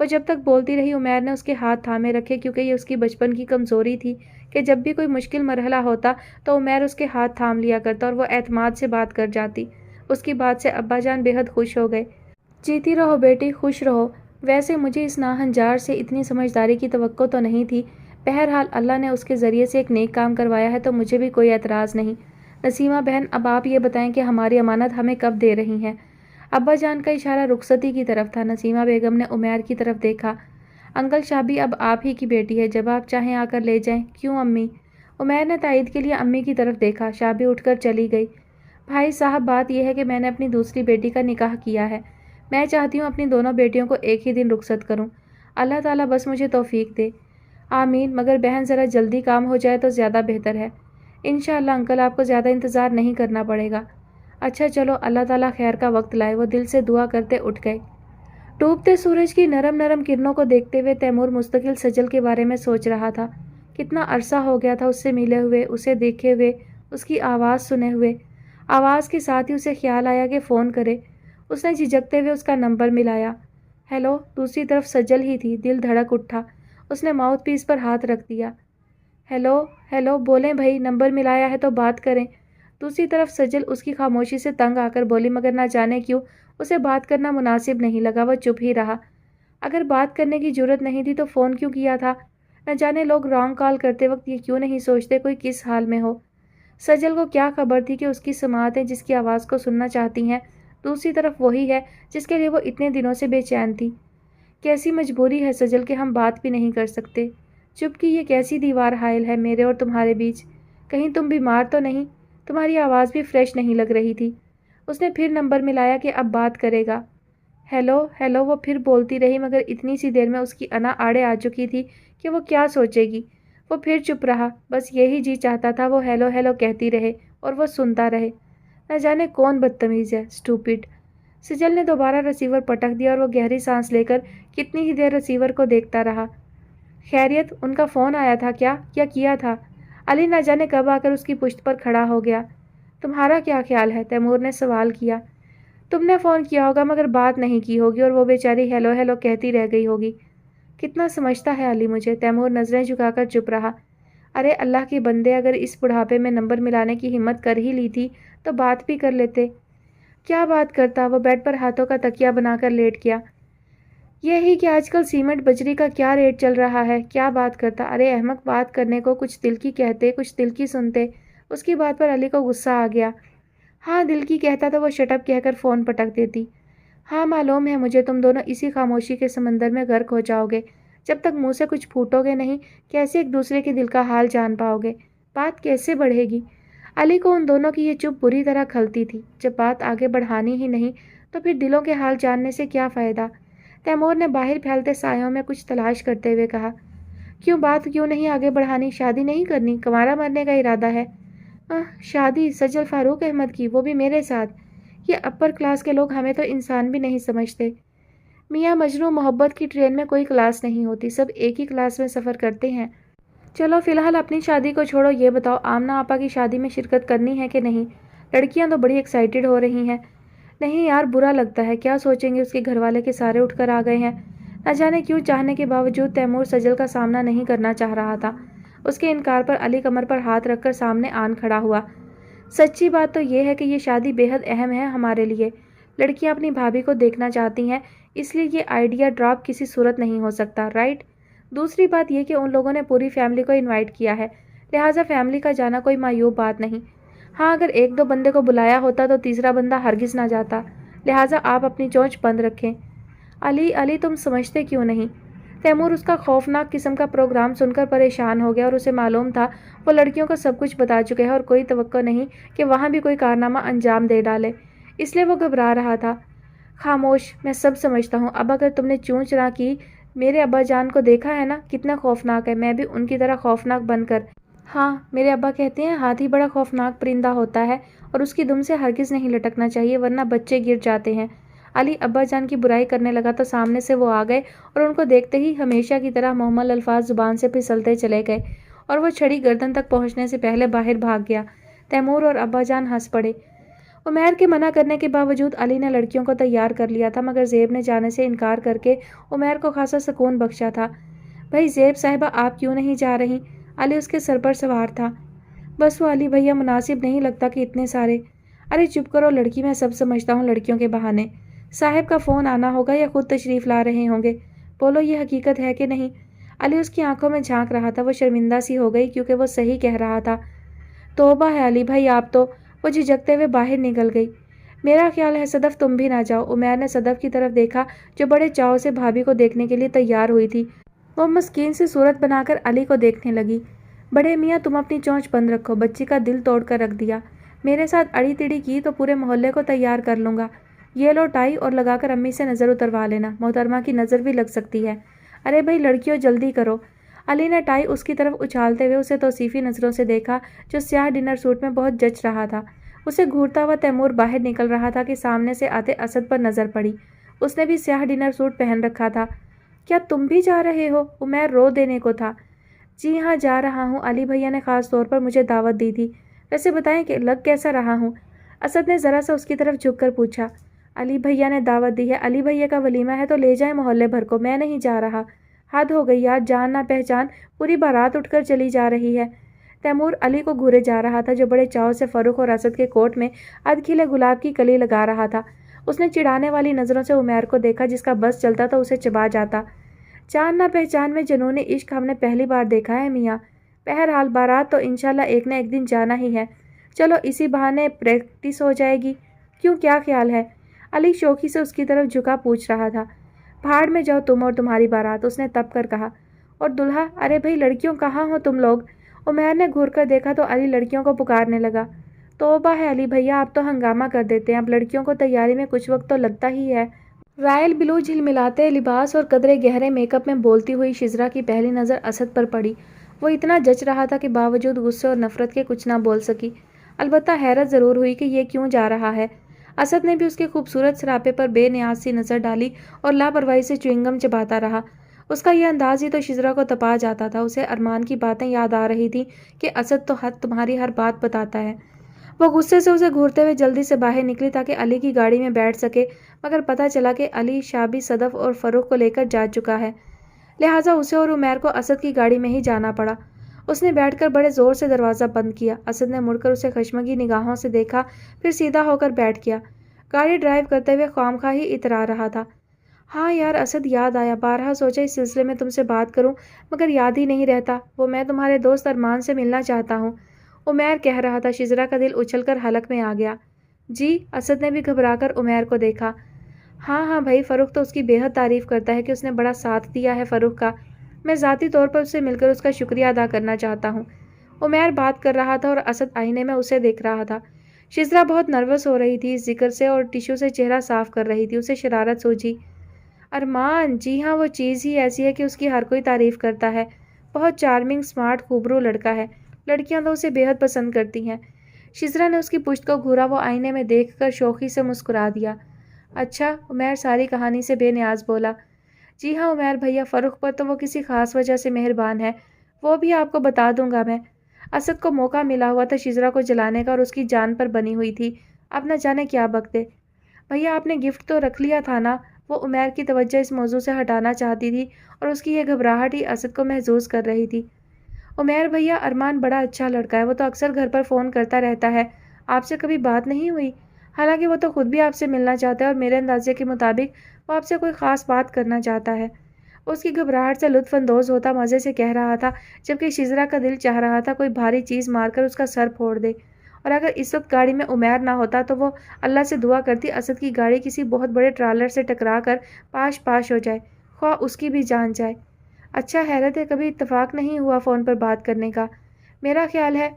وہ جب تک بولتی رہی عمیر نے اس کے ہاتھ تھامے رکھے، کیونکہ یہ اس کی بچپن کی کمزوری تھی کہ جب بھی کوئی مشکل مرحلہ ہوتا تو عمیر اس کے ہاتھ تھام لیا کرتا اور وہ اعتماد سے بات کر جاتی۔ اس کی بات سے ابا جان بے حد خوش ہو گئے۔ جیتی رہو بیٹی، خوش رہو۔ ویسے مجھے اس ناہنجار سے اتنی سمجھداری کی توقع تو نہیں تھی، بہرحال اللہ نے اس کے ذریعے سے ایک نیک کام کروایا ہے تو مجھے بھی کوئی اعتراض نہیں۔ نسیمہ بہن، اب آپ یہ بتائیں کہ ہماری امانت ہمیں کب دے رہی ہیں؟ ابا جان کا اشارہ رخصتی کی طرف تھا۔ نسیمہ بیگم نے عمیر کی طرف دیکھا۔ انکل شابی اب آپ ہی کی بیٹی ہے، جب آپ چاہیں آ کر لے جائیں۔ کیوں امی؟ عمیر نے تائید کے لیے امی کی طرف دیکھا۔ شابی اٹھ کر چلی گئی۔ بھائی صاحب، بات یہ ہے کہ میں نے اپنی دوسری بیٹی کا نکاح کیا ہے۔ میں چاہتی ہوں اپنی دونوں بیٹیوں کو ایک ہی دن رخصت کروں۔ اللہ تعالیٰ بس مجھے توفیق دے۔ آمین، مگر بہن ذرا جلدی کام ہو جائے تو زیادہ بہتر ہے۔ انشاءاللہ انکل، آپ کو زیادہ انتظار نہیں کرنا پڑے گا۔ اچھا چلو، اللہ تعالیٰ خیر کا وقت لائے۔ وہ دل سے دعا کرتے اٹھ گئے۔ ڈوبتے سورج کی نرم نرم کرنوں کو دیکھتے ہوئے تیمور مستقل سجل کے بارے میں سوچ رہا تھا۔ کتنا عرصہ ہو گیا تھا اس سے ملے ہوئے، اسے دیکھے ہوئے، اس کی آواز سنے ہوئے۔ آواز کے ساتھ ہی اسے خیال آیا کہ فون کرے۔ اس نے جھجکتے ہوئے اس کا نمبر ملایا۔ ہیلو، دوسری طرف سجل ہی تھی۔ دل دھڑک اٹھا۔ اس نے ماؤتھ پیس پر ہاتھ رکھ دیا۔ ہیلو ہیلو، بولیں بھائی، نمبر ملایا ہے تو بات کریں۔ دوسری طرف سجل اس کی خاموشی سے تنگ آ کر بولی، مگر نہ جانے کیوں اسے بات کرنا مناسب نہیں لگا۔ وہ چپ ہی رہا۔ اگر بات کرنے کی جرت نہیں تھی تو فون کیوں کیا تھا؟ نہ جانے لوگ رانگ کال کرتے وقت یہ کیوں نہیں سوچتے کوئی کس حال میں ہو۔ سجل کو کیا خبر تھی کہ اس کی سماعتیں جس کی آواز کو سننا چاہتی ہیں دوسری طرف وہی ہے جس کے لیے وہ اتنے دنوں سے بے چین تھی۔ کیسی مجبوری ہے سجل کہ ہم بات بھی نہیں کر سکتے۔ چپ کی یہ کیسی دیوار حائل ہے میرے اور تمہارے بیچ؟ کہیں تم بیمار تو نہیں؟ تمہاری آواز بھی فریش نہیں لگ رہی تھی۔ اس نے پھر نمبر ملایا کہ اب بات کرے گا۔ ہیلو ہیلو، وہ پھر بولتی رہی، مگر اتنی سی دیر میں اس کی انا آڑے آ چکی تھی کہ وہ کیا سوچے گی۔ وہ پھر چپ رہا۔ بس یہی جی چاہتا تھا وہ ہیلو ہیلو کہتی رہے اور وہ سنتا رہے۔ نہ جانے کون بدتمیز ہے، اسٹوپڈ۔ سجل نے دوبارہ ریسیور پٹک دیا اور وہ گہری سانس لے کر کتنی ہی دیر ریسیور کو دیکھتا رہا۔ خیریت، ان کا فون آیا تھا کیا تھا؟ علی نہ جانے کب آ کر اس کی پشت پر کھڑا ہو گیا۔ تمہارا کیا خیال ہے؟ تیمور نے سوال کیا۔ تم نے فون کیا ہوگا مگر بات نہیں کی ہوگی اور وہ بیچاری ہیلو ہیلو کہتی رہ گئی ہوگی۔ کتنا سمجھتا ہے علی مجھے۔ تیمور نظریں جھکا کر چپ رہا۔ ارے اللہ کے بندے، اگر اس بڑھاپے میں نمبر ملانے کی ہمت کر ہی لی تھی تو بات بھی کر لیتے۔ کیا بات کرتا؟ وہ بیڈ پر ہاتھوں کا تکیہ بنا کر لیٹ گیا۔ یہی کہ آج کل سیمنٹ بجری کا کیا ریٹ چل رہا ہے، کیا بات کرتا؟ ارے احمق، بات کرنے کو کچھ دل کی کہتے، کچھ دل کی سنتے۔ اس کی بات پر علی کو غصہ آ گیا۔ ہاں دل کی کہتا تو وہ شٹ اپ کہہ کر فون پٹک دیتی۔ ہاں معلوم ہے مجھے، تم دونوں اسی خاموشی کے سمندر میں غرق ہو جاؤ گے۔ جب تک منہ سے کچھ پھوٹو گے نہیں، کیسے ایک دوسرے کے دل کا حال جان پاؤ گے؟ بات کیسے بڑھے گی؟ علی کو ان دونوں کی یہ چپ بری طرح کھلتی تھی۔ جب بات آگے بڑھانی ہی نہیں تو پھر دلوں کے حال جاننے سے کیا فائدہ؟ تیمور نے باہر پھیلتے سایوں میں کچھ تلاش کرتے ہوئے کہا۔ بات کیوں نہیں آگے بڑھانی؟ شادی نہیں کرنی؟ کنوارا مرنے کا ارادہ ہے؟ شادی سجل فاروق احمد کی، وہ بھی میرے ساتھ؟ یہ اپر کلاس کے لوگ ہمیں تو انسان بھی نہیں سمجھتے۔ میاں مجنوں، محبت کی ٹرین میں کوئی کلاس نہیں ہوتی، سب ایک ہی کلاس میں سفر کرتے ہیں۔ چلو فی الحال اپنی شادی کو چھوڑو، یہ بتاؤ آمنہ آپا کی شادی میں شرکت کرنی ہے کہ نہیں؟ لڑکیاں تو بڑی ایکسائٹیڈ ہو رہی ہیں۔ نہیں یار، برا لگتا ہے، کیا سوچیں گے اس کے گھر والے کہ سارے اٹھ کر آ گئے ہیں۔ نہ جانے کیوں چاہنے کے باوجود تیمور سجل کا سامنا نہیں کرنا چاہ رہا تھا۔ اس کے انکار پر علی کمر پر ہاتھ رکھ کر سامنے آن کھڑا ہوا۔ سچی بات تو یہ ہے کہ یہ شادی بے حد اہم ہے ہمارے لیے۔ لڑکیاں اپنی بھابھی کو دیکھنا چاہتی ہیں، اس لیے یہ آئیڈیا ڈراپ کسی صورت نہیں ہو سکتا، رائٹ؟ دوسری بات یہ کہ ان لوگوں نے پوری فیملی کو انوائٹ کیا ہے، لہٰذا فیملی کا جانا کوئی معیوب بات نہیں۔ ہاں اگر ایک دو بندے کو بلایا ہوتا تو تیسرا بندہ ہرگز نہ جاتا، لہٰذا آپ اپنی چونچ بند رکھیں۔ علی تم سمجھتے کیوں نہیں؟ تیمور اس کا خوفناک قسم کا پروگرام سن کر پریشان ہو گیا اور اسے معلوم تھا وہ لڑکیوں کو سب کچھ بتا چکے ہیں اور کوئی توقع نہیں کہ وہاں بھی کوئی کارنامہ انجام دے ڈالے، اس لیے وہ گھبرا رہا تھا۔ خاموش، میں سب سمجھتا ہوں۔ اب اگر تم نے چونچ نہ کی، میرے ابا جان کو دیکھا ہے نا کتنا خوفناک ہے، میں بھی ان کی طرح خوفناک بن کر۔ ہاں میرے ابا کہتے ہیں ہاتھی بڑا خوفناک پرندہ ہوتا ہے اور اس کی دم سے ہرگز نہیں لٹکنا چاہیے ورنہ بچے گر جاتے ہیں۔ علی ابا جان کی برائی کرنے لگا تو سامنے سے وہ آ گئے اور ان کو دیکھتے ہی ہمیشہ کی طرح محمل الفاظ زبان سے پھسلتے چلے گئے اور وہ چھڑی گردن تک پہنچنے سے پہلے باہر بھاگ گیا۔ تیمور اور ابا جان ہنس پڑے۔ عمیر کے منع کرنے کے باوجود علی نے لڑکیوں کو تیار کر لیا تھا، مگر زیب نے جانے سے انکار کر کے عمیر کو خاصا سکون بخشا تھا۔ بھائی زیب صاحبہ آپ کیوں نہیں جا رہی؟ علی اس کے سر پر سوار تھا۔ بس وہ علی بھیا مناسب نہیں لگتا کہ اتنے سارے۔ ارے چپ کرو لڑکی، میں سب سمجھتا ہوں لڑکیوں کے بہانے۔ صاحب کا فون آنا ہوگا یا خود تشریف لا رہے ہوں گے، بولو یہ حقیقت ہے کہ نہیں؟ علی اس کی آنکھوں میں جھانک رہا تھا۔ وہ شرمندہ سی ہو گئی کیونکہ وہ صحیح کہہ رہا تھا۔ توبہ ہے علی بھائی آپ تو۔ وہ جھجکتے ہوئے باہر نکل گئی۔ میرا خیال ہے صدف تم بھی نہ جاؤ۔ عمیر نے صدف کی طرف دیکھا جو بڑے چاؤ سے بھابھی کو دیکھنے کے لیے تیار ہوئی تھی۔ وہ مسکین سی صورت بنا کر علی کو دیکھنے لگی۔ بڑے میاں تم اپنی چونچ بند رکھو، بچی کا دل توڑ کر رکھ دیا۔ میرے ساتھ اڑی تڑی کی تو پورے محلے کو تیار کر لوں گا۔ یہ لو ٹائی اور لگا کر امی سے نظر اتروا لینا، محترمہ کی نظر بھی لگ سکتی ہے۔ ارے بھائی لڑکیوں جلدی کرو۔ علی نے ٹائی اس کی طرف اچھالتے ہوئے اسے توصیفی نظروں سے دیکھا جو سیاہ ڈنر سوٹ میں بہت جچ رہا تھا۔ اسے گھورتا ہوا تیمور باہر نکل رہا تھا کہ سامنے سے آتے اسد پر نظر پڑی۔ اس نے بھی سیاہ ڈنر سوٹ پہن رکھا تھا۔ کیا تم بھی جا رہے ہو؟ عمیر رو دینے کو تھا۔ جی ہاں جا رہا ہوں، علی بھیا نے خاص طور پر مجھے دعوت دی تھی۔ ویسے بتائیں کہ لگ کیسا رہا ہوں؟ اسد نے ذرا سا اس کی طرف جھک کر پوچھا۔ علی بھیا نے دعوت دی ہے، علی بھیا کا ولیمہ ہے تو لے جائیں محلے بھر کو، میں نہیں جا رہا۔ حد ہو گئی یار، جان نہ پہچان پوری بارات اٹھ کر چلی جا رہی ہے۔ تیمور علی کو گھورے جا رہا تھا جو بڑے چاؤ سے فروخ اور اسد کے کوٹ میں ادھ کھلے گلاب کی کلی لگا رہا تھا۔ اس نے چڑھانے والی نظروں سے عمیر کو دیکھا جس کا بس چلتا تو اسے چبا جاتا۔ جان نہ پہچان میں جنون عشق ہم نے پہلی بار دیکھا ہے میاں۔ بہرحال بارات تو انشاءاللہ ایک نہ ایک دن جانا ہی ہے، چلو اسی بہانے پریکٹس ہو جائے گی۔ کیوں کیا خیال ہے؟ علی شوخی سے اس کی طرف جھکا پوچھ رہا تھا۔ بھاڑ میں جاؤ تم اور تمہاری بارات، اس نے تپ کر کہا۔ اور دلہا؟ ارے بھائی لڑکیوں کہاں ہو تم لوگ؟ عمیر نے گھور کر دیکھا تو علی لڑکیوں کو پکارنے لگا۔ توبہ ہے علی بھیا، آپ تو ہنگامہ کر دیتے ہیں، اب لڑکیوں کو تیاری میں کچھ وقت تو لگتا ہی ہے۔ رائل بلو جھلملاتے لباس اور قدرے گہرے میک اپ میں بولتی ہوئی شزرا کی پہلی نظر اسد پر پڑی۔ وہ اتنا جچ رہا تھا کہ باوجود غصے اور نفرت کے کچھ نہ بول سکی۔ البتہ حیرت ضرور ہوئی کہ یہ کیوں جا رہا ہے۔ اسد نے بھی اس کے خوبصورت سراپے پر بے نیاز سی نظر ڈالی اور لاپرواہی سے چوئنگم چباتا رہا۔ اس کا یہ انداز ہی تو شزرا کو تپا جاتا تھا۔ اسے ارمان کی باتیں یاد آ رہی تھی کہ اسد تو حد تمہاری ہر بات بتاتا ہے۔ وہ غصے سے اسے گھورتے ہوئے جلدی سے باہر نکلی تاکہ علی کی گاڑی میں بیٹھ سکے، مگر پتہ چلا کہ علی شابی صدف اور فروخ کو لے کر جا چکا ہے، لہٰذا اسے اور عمیر کو اسد کی گاڑی میں ہی جانا پڑا۔ اس نے بیٹھ کر بڑے زور سے دروازہ بند کیا۔ اسد نے مڑ کر اسے خشمگی نگاہوں سے دیکھا، پھر سیدھا ہو کر بیٹھ گیا۔ گاڑی ڈرائیو کرتے ہوئے خواہ ہی اترا رہا تھا۔ ہاں یار اسد، یاد آیا، بارہا سوچا اس سلسلے میں تم سے بات کروں مگر یاد ہی نہیں رہتا۔ وہ میں تمہارے دوست ارمان سے ملنا چاہتا ہوں، عمیر کہہ رہا تھا۔ شزرا کا دل اچھل کر حلق میں آ گیا۔ جی؟ اسد نے بھی گھبرا کر عمیر کو دیکھا۔ ہاں بھائی، فروخ تو اس کی بے حد تعریف کرتا ہے کہ اس نے بڑا ساتھ دیا ہے فروخ کا۔ میں ذاتی طور پر اس سے مل کر اس کا شکریہ ادا کرنا چاہتا ہوں۔ عمیر بات کر رہا تھا اور اسد آئینے میں اسے دیکھ رہا تھا۔ شزرا بہت نروس ہو رہی تھی اس ذکر سے اور ٹیشو سے چہرہ صاف کر رہی تھی۔ اسے شرارت سوچی۔ ارمان؟ جی ہاں، وہ چیز ہی ایسی ہے کہ اس کی ہر کوئی تعریف کرتا ہے۔ بہت چارمنگ، سمارٹ، خوبرو لڑکا ہے، لڑکیاں تو اسے بے حد پسند کرتی ہیں۔ شزرا نے اس کی پشت کو گھورا۔ وہ آئینے میں دیکھ کر شوخی سے مسکرا دیا۔ اچھا؟ عمیر ساری کہانی سے بے نیاز بولا۔ جی ہاں عمیر بھیا، فروخ پر تو وہ کسی خاص وجہ سے مہربان ہے، وہ بھی آپ کو بتا دوں گا میں۔ اسد کو موقع ملا ہوا تھا شزرا کو جلانے کا اور اس کی جان پر بنی ہوئی تھی، اب نہ جانے کیا بک دے۔ بھیا آپ نے گفٹ تو رکھ لیا تھا نا؟ وہ عمیر کی توجہ اس موضوع سے ہٹانا چاہتی تھی اور اس کی یہ گھبراہٹ ہی اسد کو محظوظ کر رہی تھی۔ عمیر بھیا، ارمان بڑا اچھا لڑکا ہے، وہ تو اکثر گھر پر فون کرتا رہتا ہے، آپ سے کبھی بات نہیں ہوئی؟ حالانکہ وہ تو خود بھی آپ سے ملنا چاہتا ہے اور میرے اندازے کے مطابق وہ آپ سے کوئی خاص بات کرنا چاہتا ہے۔ اس کی گھبراہٹ سے لطف اندوز ہوتا مزے سے کہہ رہا تھا، جبکہ شزرا کا دل چاہ رہا تھا کوئی بھاری چیز مار کر اس کا سر پھوڑ دے، اور اگر اس وقت گاڑی میں عمیر نہ ہوتا تو وہ اللہ سے دعا کرتی اسد کی گاڑی کسی بہت بڑے ٹرالر سے ٹکرا کر پاش ہو جائے، خواہ اس کی بھی جان جائے۔ اچھا حیرت ہے کبھی اتفاق نہیں ہوا فون پر بات کرنے کا؟ میرا خیال ہے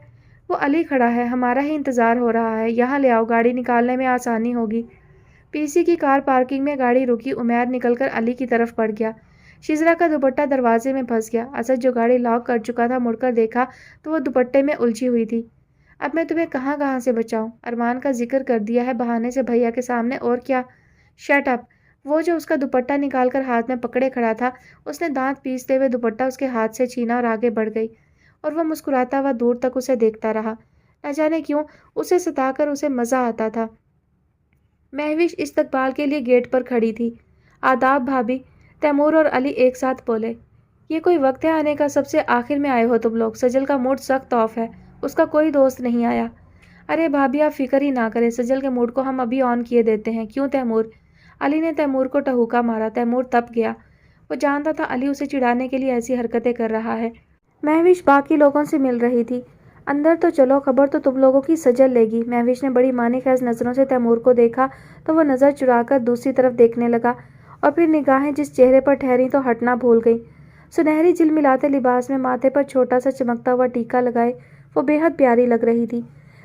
وہ علی کھڑا ہے، ہمارا ہی انتظار ہو رہا ہے، یہاں لے آؤ، گاڑی نکالنے میں آسانی ہوگی۔ پی سی کی کار پارکنگ میں گاڑی رکی۔ عمیر نکل کر علی کی طرف بڑھ گیا۔ شزرا کا دوپٹہ دروازے میں پھنس گیا۔ اسد جو گاڑی لاک کر چکا تھا مڑ کر دیکھا تو وہ دوپٹے میں الجھی ہوئی تھی۔ اب میں تمہیں کہاں سے بچاؤں؟ ارمان کا ذکر کر دیا ہے بہانے سے بھیا کے سامنے، اور کیا؟ Shut up! وہ جو اس کا دوپٹہ نکال کر ہاتھ میں پکڑے کھڑا تھا، اس نے دانت پیستے ہوئے دوپٹہ اس کے ہاتھ سے چھینا اور آگے بڑھ گئی، اور وہ مسکراتا ہوا دور تک اسے دیکھتا رہا۔ نہ جانے کیوں اسے ستا کر اسے مزہ آتا تھا۔ مہوش استقبال کے لیے گیٹ پر کھڑی تھی۔ آداب بھابھی، تیمور اور علی ایک ساتھ بولے۔ یہ کوئی وقت ہے آنے کا؟ سب سے آخر میں آئے ہو تم لوگ۔ سجل کا موڈ سخت آف ہے، اس کا کوئی دوست نہیں آیا۔ ارے بھابھی آپ فکر ہی نہ کریں، سجل کے موڈ کو ہم ابھی آن کیے دیتے ہیں، کیوں تیمور؟ علی نے تیمور کو ٹہوکا مارا۔ تیمور تپ گیا، وہ جانتا تھا علی اسے چڑھانے کے لیے ایسی حرکتیں کر رہا ہے۔ مہوش باقی لوگوں سے مل رہی تھی۔ اندر تو چلو، خبر تو تم لوگوں کی سجل لے گی۔ مہوش نے بڑی مانی خیز نظروں سے تیمور کو دیکھا تو وہ نظر چرا کر دوسری طرف دیکھنے لگا اور پھر نگاہیں جس چہرے پر ٹھہری تو ہٹنا بھول گئی۔ سنہری جھلملاتے لباس میں ماتھے پر چھوٹا سا چمکتا ہوا ٹیکا لگائے وہ بے حد پیاری لگ رہی تھی۔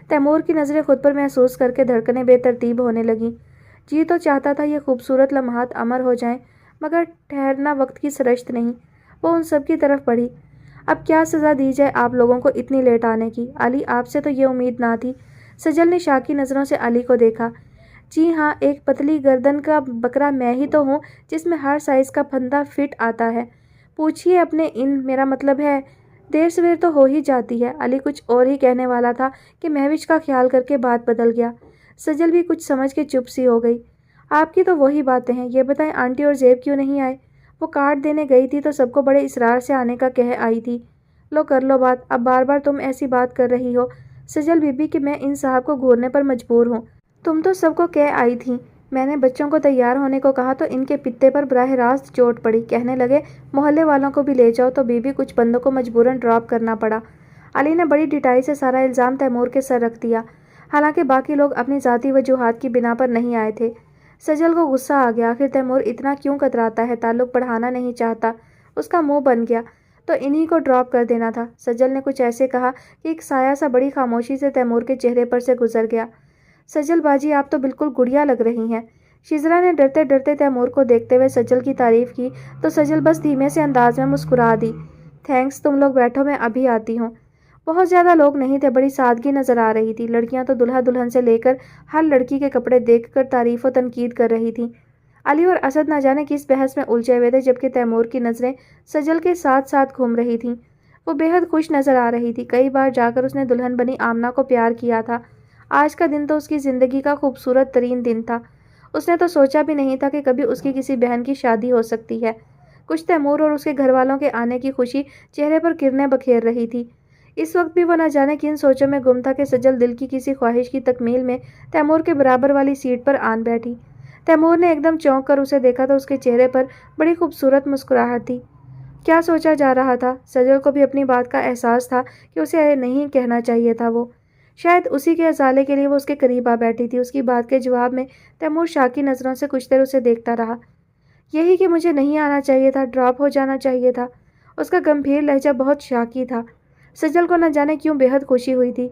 تیمور کی نظریں خود پر محسوس کر کے دھڑکنیں بے ترتیب ہونے لگیں۔ جی تو چاہتا تھا یہ خوبصورت لمحات امر ہو جائیں، مگر ٹھہرنا وقت کی سرشت نہیں۔ وہ ان سب کی طرف بڑھی۔ اب کیا سزا دی جائے آپ لوگوں کو اتنی لیٹ آنے کی؟ علی آپ سے تو یہ امید نہ تھی۔ سجل نے شاکی نظروں سے علی کو دیکھا۔ جی ہاں، ایک پتلی گردن کا بکرا میں ہی تو ہوں جس میں ہر سائز کا پھندا فٹ آتا ہے۔ پوچھیے اپنے میرا مطلب ہے دیر سویر تو ہو ہی جاتی ہے۔ علی کچھ اور ہی کہنے والا تھا کہ مہوش کا خیال کر کے بات بدل گیا۔ سجل بھی کچھ سمجھ کے چپ سی ہو گئی۔ آپ کی تو وہی باتیں ہیں۔ یہ بتائیں آنٹی اور زیب کیوں نہیں آئے؟ وہ کارڈ دینے گئی تھی تو سب کو بڑے اصرار سے آنے کا کہہ آئی تھی۔ لو کر لو بات، اب بار بار تم ایسی بات کر رہی ہو سجل بی بی کہ میں ان صاحب کو گھورنے پر مجبور ہوں۔ تم تو سب کو کہہ آئی تھی۔ میں نے بچوں کو تیار ہونے کو کہا تو ان کے پتے پر براہ راست چوٹ پڑی۔ کہنے لگے محلے والوں کو بھی لے جاؤ تو بی بی کچھ بندوں کو مجبوراً ڈراپ کرنا پڑا۔ علی نے بڑی ڈٹائی سے سارا الزام تیمور کے سر رکھ دیا، حالانکہ باقی لوگ اپنی ذاتی وجوہات کی بنا پر نہیں آئے تھے۔ سجل کو غصہ آ گیا، آخر تیمور اتنا کیوں کتراتا ہے؟ تعلق بڑھانا نہیں چاہتا؟ اس کا منہ بن گیا تو انہی کو ڈراپ کر دینا تھا۔ سجل نے کچھ ایسے کہا کہ ایک سایہ سا بڑی خاموشی سے تیمور کے چہرے پر سے گزر گیا۔ سجل باجی آپ تو بالکل گڑیا لگ رہی ہیں۔ شزرا نے ڈرتے ڈرتے تیمور کو دیکھتے ہوئے سجل کی تعریف کی تو سجل بس دھیمے سے انداز میں مسکرا دی۔ تھینکس، تم لوگ بیٹھو میں ابھی آتی ہوں۔ بہت زیادہ لوگ نہیں تھے، بڑی سادگی نظر آ رہی تھی۔ لڑکیاں تو دلہا دلہن سے لے کر ہر لڑکی کے کپڑے دیکھ کر تعریف و تنقید کر رہی تھیں۔ علی اور اسد نہ جانے کس بحث میں الجھے ہوئے تھے، جبکہ تیمور کی نظریں سجل کے ساتھ ساتھ گھوم رہی تھیں۔ وہ بے حد خوش نظر آ رہی تھی۔ کئی بار جا کر اس نے دلہن بنی آمنہ کو پیار کیا تھا۔ آج کا دن تو اس کی زندگی کا خوبصورت ترین دن تھا۔ اس نے تو سوچا بھی نہیں تھا کہ کبھی اس کی کسی بہن کی شادی ہو سکتی ہے۔ کچھ تیمور اور اس کے گھر والوں کے آنے کی خوشی چہرے پر کرنیں بکھیر رہی تھی۔ اس وقت بھی وہ نہ جانے کن سوچوں میں گم تھا کہ سجل دل کی کسی خواہش کی تکمیل میں تیمور کے برابر والی سیٹ پر آن بیٹھی۔ تیمور نے ایک دم چونک کر اسے دیکھا تو اس کے چہرے پر بڑی خوبصورت مسکراہٹ تھی۔ کیا سوچا جا رہا تھا؟ سجل کو بھی اپنی بات کا احساس تھا کہ اسے نہیں کہنا چاہیے تھا۔ وہ شاید اسی کے ازالے کے لیے وہ اس کے قریب آ بیٹھی تھی۔ اس کی بات کے جواب میں تیمور شاکی نظروں سے کچھ دیر اسے دیکھتا رہا۔ یہی کہ مجھے نہیں آنا چاہیے تھا، ڈراپ ہو جانا چاہیے تھا۔ اس کا گمبھیر لہجہ بہت شاکی تھا۔ سجل کو نہ جانے کیوں بے حد خوشی ہوئی تھی۔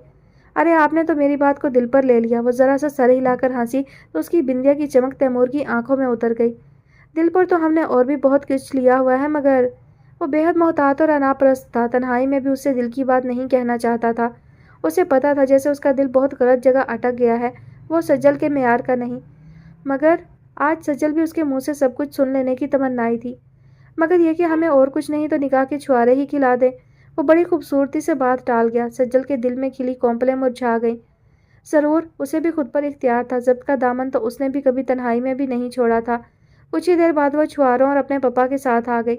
ارے آپ نے تو میری بات کو دل پر لے لیا۔ وہ ذرا سا سر ہلا کر ہنسی تو اس کی بندیا کی چمک تیمور کی آنکھوں میں اتر گئی۔ دل پر تو ہم نے اور بھی بہت کچھ لیا ہوا ہے، مگر وہ بے حد محتاط اور انا پرست تھا۔ تنہائی میں بھی اس سے دل کی بات نہیں کہنا چاہتا تھا۔ اسے پتا تھا جیسے اس کا دل بہت غلط جگہ اٹک گیا ہے، وہ سجل کے معیار کا نہیں۔ مگر آج سجل بھی اس کے منہ سے سب کچھ سن لینے کی تمنائی تھی۔ مگر یہ کہ ہمیں اور کچھ نہیں تو نکاح کے چھوارے ہی کھلا دیں۔ وہ بڑی خوبصورتی سے بات ٹال گیا۔ سجل کے دل میں کھلی کونپلیں مرجھا گئیں۔ ضرور اسے بھی خود پر اختیار تھا۔ ضبط کا دامن تو اس نے بھی کبھی تنہائی میں بھی نہیں چھوڑا تھا۔ کچھ ہی دیر بعد وہ چھواروں اور اپنے پپا کے ساتھ آ گئی۔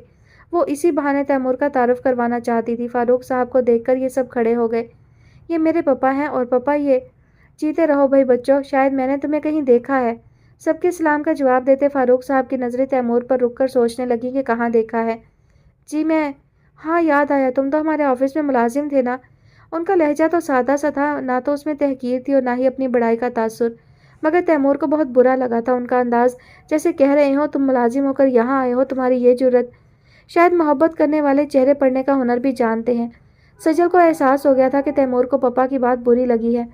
وہ اسی بہانے تیمور کا تعارف کروانا چاہتی تھی۔ فاروق صاحب کو دیکھ کر یہ سب کھڑے ہو گئے۔ یہ میرے پپا ہیں اور پپا یہ۔ جیتے رہو بھائی بچوں، شاید میں نے تمہیں کہیں دیکھا ہے۔ سب کے سلام کا جواب دیتے فاروق صاحب کی نظریں تیمور پر رک کر سوچنے لگی کہ کہاں دیکھا ہے۔ جی میں، ہاں یاد آیا، تم تو ہمارے آفس میں ملازم تھے نا۔ ان کا لہجہ تو سادہ سا تھا، نہ تو اس میں تحقیر تھی اور نہ ہی اپنی بڑائی کا تاثر، مگر تیمور کو بہت برا لگا تھا ان کا انداز، جیسے کہہ رہے ہوں تم ملازم ہو کر یہاں آئے ہو، تمہاری یہ جرت۔ شاید محبت کرنے والے چہرے پڑھنے کا ہنر بھی جانتے ہیں۔ سجل کو احساس ہو گیا تھا کہ تیمور کو پپا کی بات بری لگی ہے۔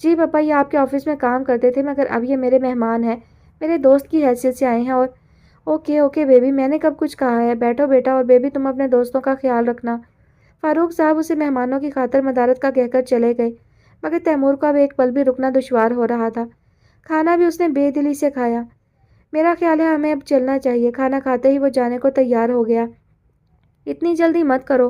جی پپا، یہ آپ کے آفس میں کام کرتے تھے، مگر اب یہ میرے مہمان ہیں، میرے دوست کی حیثیت سے آئے ہیں۔ اور اوکے بیبی، میں نے کب کچھ کہا ہے؟ بیٹھو بیٹا، اور بیبی تم اپنے دوستوں کا خیال رکھنا۔ فاروق صاحب اسے مہمانوں کی خاطر مدارت کا کہہ کر چلے گئے، مگر تیمور کو اب ایک پل بھی رکنا دشوار ہو رہا تھا۔ کھانا بھی اس نے بے دلی سے کھایا۔ میرا خیال ہے ہمیں اب چلنا چاہیے۔ کھانا کھاتے ہی وہ جانے کو تیار ہو گیا۔ اتنی جلدی مت کرو،